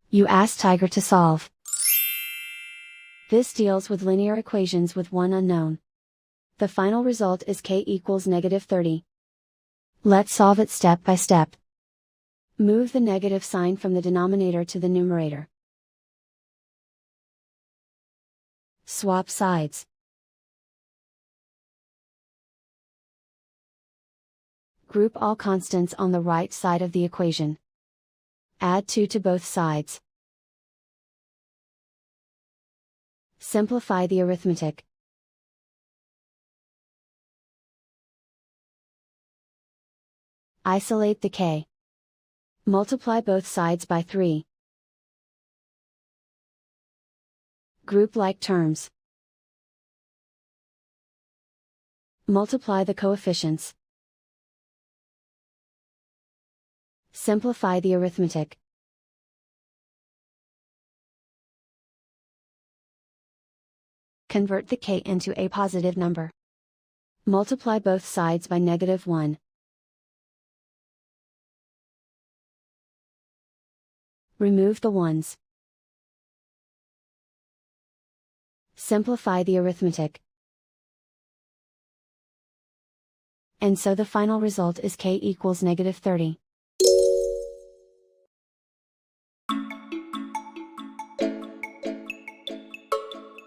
You ask Tiger to solve. This deals with linear equations with one unknown. The final result is k equals -30. Let's solve it step by step. Move the negative sign from the denominator to the numerator. Swap sides. Group all constants on the right side of the equation. Add 2 to both sides. Simplify the arithmetic. Isolate the k. Multiply both sides by 3. Group like terms. Multiply the coefficients. Simplify the arithmetic. Convert the k into a positive number. Multiply both sides by -1. Remove the ones. Simplify the arithmetic. And so the final result is k equals -30.